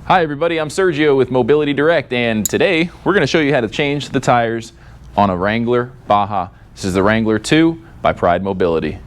Hi everybody, I'm Sergio with Mobility Direct, and today we're going to show you how to change the tires on a Wrangler Baja. This is the Wrangler 2 by Pride Mobility.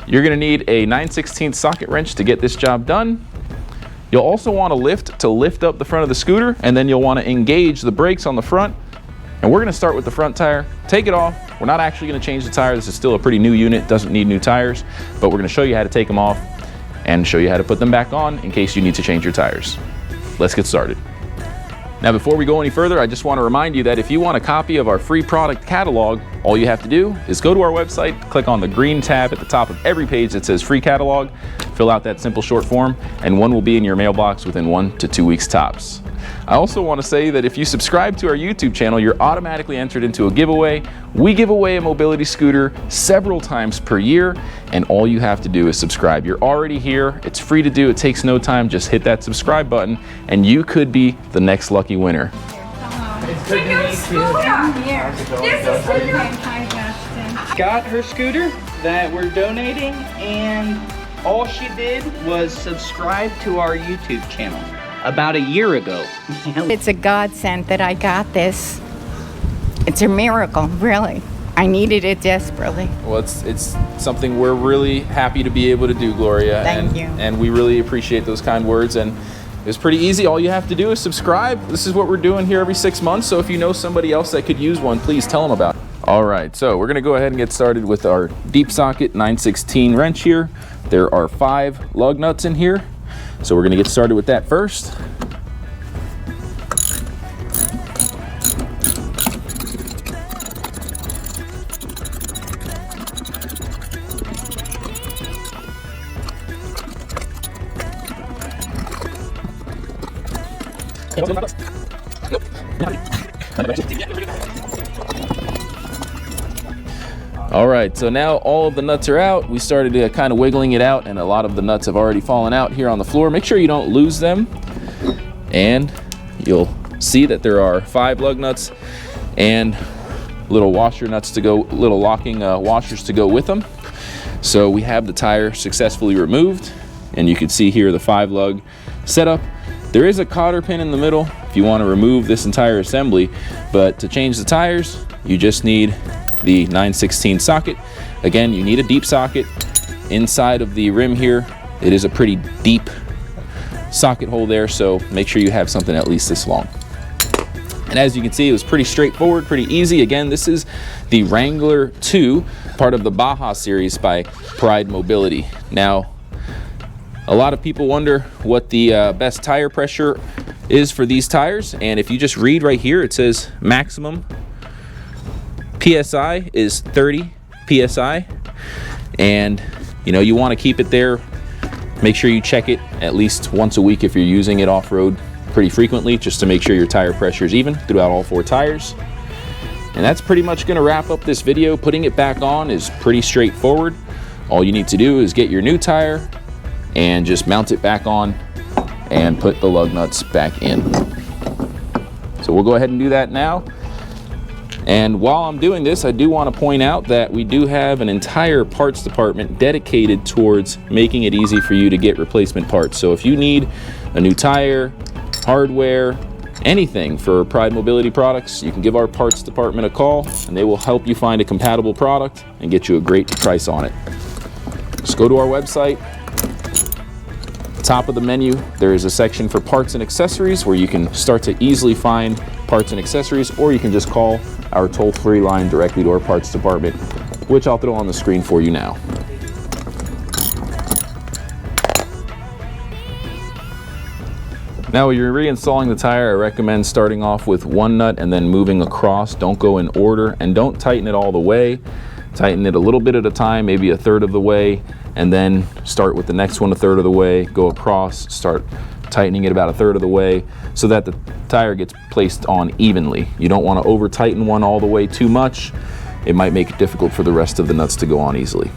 You're going to need a 9/16 socket wrench to get this job done. You'll also want a lift to lift up the front of the scooter, and then you'll want to engage the brakes on the front. And we're going to start with the front tire. Take it off. We're not actually going to change the tire. This is still a pretty new unit, doesn't need new tires, but we're going to show you how to take them off and show you how to put them back on in case you need to change your tires. Let's get started. Now, before we go any further, I just want to remind you that if you want a copy of our free product catalog, all you have to do is go to our website, click on the green tab at the top of every page that says free catalog, fill out that simple short form, and one will be in your mailbox within 1 to 2 weeks tops. I also want to say that if you subscribe to our YouTube channel, you're automatically entered into a giveaway. We give away a mobility scooter several times per year, and all you have to do is subscribe. You're already here. It's free to do. It takes no time. Just hit that subscribe button, and you could be the next lucky winner. It's good to meet you. This is Justin. Got her scooter that we're donating, and all she did was subscribe to our YouTube channel about a year ago. It's a godsend that I got this. It's a miracle, really. I needed it desperately. Well, it's something we're really happy to be able to do, Gloria. Thank you. And we really appreciate those kind words. And it's pretty easy. All you have to do is subscribe. This is what we're doing here every 6 months. So if you know somebody else that could use one, please tell them about it. All right, so we're gonna go ahead and get started with our deep socket 9/16 wrench here. There are 5 lug nuts in here. So we're gonna get started with that first. All right, so now all of the nuts are out. We started kind of wiggling it out, and a lot of the nuts have already fallen out here on the floor. Make sure you don't lose them. And you'll see that there are 5 lug nuts and little washer nuts to go, little locking washers to go with them. So we have the tire successfully removed, and you can see here the 5 lug setup. There is a cotter pin in the middle if you want to remove this entire assembly, but to change the tires, you just need the 9/16 socket. Again, you need a deep socket inside of the rim here. It is a pretty deep socket hole there, so make sure you have something at least this long. And as you can see, it was pretty straightforward, pretty easy. Again, this is the Wrangler 2, part of the Baja series by Pride Mobility. Now, a lot of people wonder what the best tire pressure is for these tires, and if you just read right here, it says maximum PSI is 30 PSI, and you want to keep it there. Make sure you check it at least once a week if you're using it off-road pretty frequently, just to make sure your tire pressure is even throughout all 4 tires. And that's pretty much going to wrap up this video. Putting it back on is pretty straightforward. All you need to do is get your new tire and just mount it back on and put the lug nuts back in. So we'll go ahead and do that now. And while I'm doing this, I do want to point out that we do have an entire parts department dedicated towards making it easy for you to get replacement parts. So if you need a new tire, hardware, anything for Pride Mobility products, you can give our parts department a call, and they will help you find a compatible product and get you a great price on it. Just go to our website. Top of the menu, there is a section for parts and accessories where you can start to easily find parts and accessories, or you can just call our toll-free line directly to our parts department, which I'll throw on the screen for you now. Now when you're reinstalling the tire, I recommend starting off with one nut and then moving across. Don't go in order, and don't tighten it all the way. Tighten it a little bit at a time, maybe a third of the way, and then start with the next one a third of the way, go across, start tightening it about a third of the way so that the tire gets placed on evenly. You don't want to over tighten one all the way too much. It might make it difficult for the rest of the nuts to go on easily.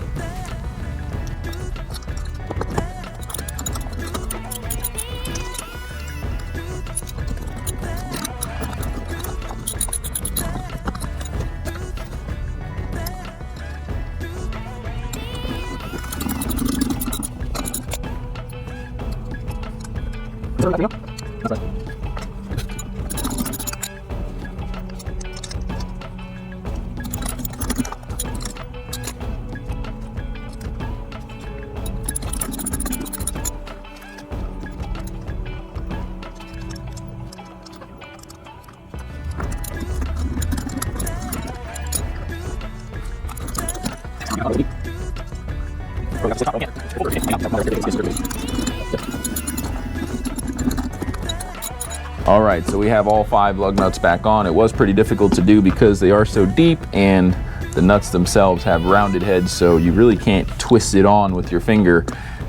All right, so we have all 5 lug nuts back on. It was pretty difficult to do because they are so deep and the nuts themselves have rounded heads, so you really can't twist it on with your finger.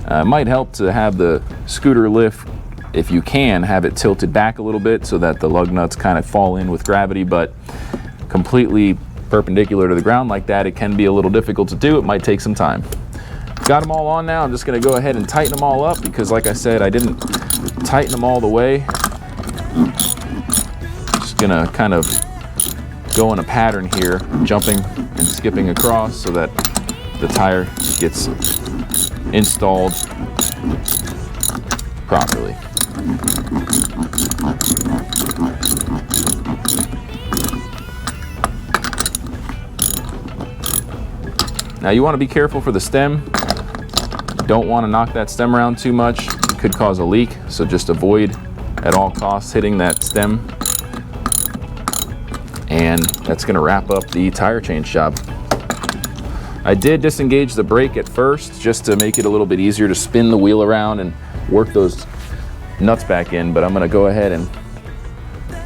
It might help to have the scooter lift, if you can, have it tilted back a little bit so that the lug nuts kind of fall in with gravity, but completely perpendicular to the ground like that, it can be a little difficult to do. It might take some time. Got them all on now. I'm just gonna go ahead and tighten them all up because, like I said, I didn't tighten them all the way. Just gonna kind of go in a pattern here, jumping and skipping across so that the tire gets installed properly. Now you want to be careful for the stem. You don't want to knock that stem around too much. It could cause a leak, so just avoid at all costs hitting that stem. And that's going to wrap up the tire change job. I did disengage the brake at first just to make it a little bit easier to spin the wheel around and work those nuts back in, but I'm going to go ahead and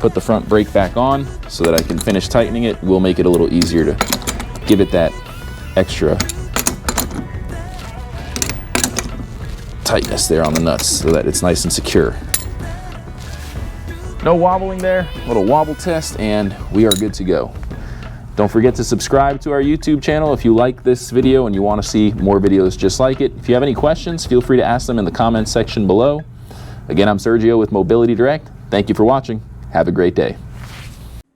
put the front brake back on so that I can finish tightening it. Will make it a little easier to give it that extra tightness there on the nuts so that it's nice and secure. No wobbling there, a little wobble test, and we are good to go. Don't forget to subscribe to our YouTube channel if you like this video and you want to see more videos just like it. If you have any questions, feel free to ask them in the comments section below. Again, I'm Sergio with Mobility Direct. Thank you for watching. Have a great day.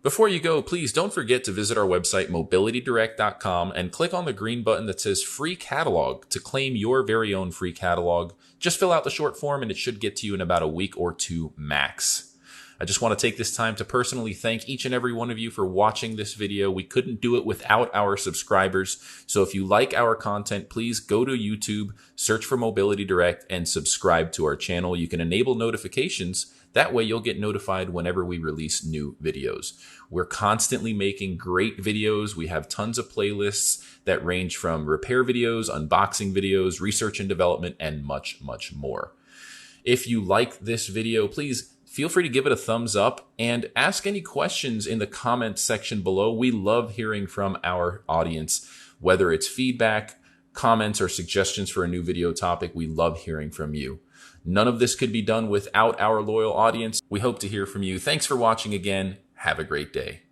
Before you go, please don't forget to visit our website, mobilitydirect.com, and click on the green button that says Free Catalog to claim your very own free catalog. Just fill out the short form and it should get to you in about a week or 2 max. I just want to take this time to personally thank each and every one of you for watching this video. We couldn't do it without our subscribers. So if you like our content, please go to YouTube, search for Mobility Direct, and subscribe to our channel. You can enable notifications. That way you'll get notified whenever we release new videos. We're constantly making great videos. We have tons of playlists that range from repair videos, unboxing videos, research and development, and much, much more. If you like this video, please feel free to give it a thumbs up and ask any questions in the comments section below. We love hearing from our audience, whether it's feedback, comments, or suggestions for a new video topic. We love hearing from you. None of this could be done without our loyal audience. We hope to hear from you. Thanks for watching again. Have a great day.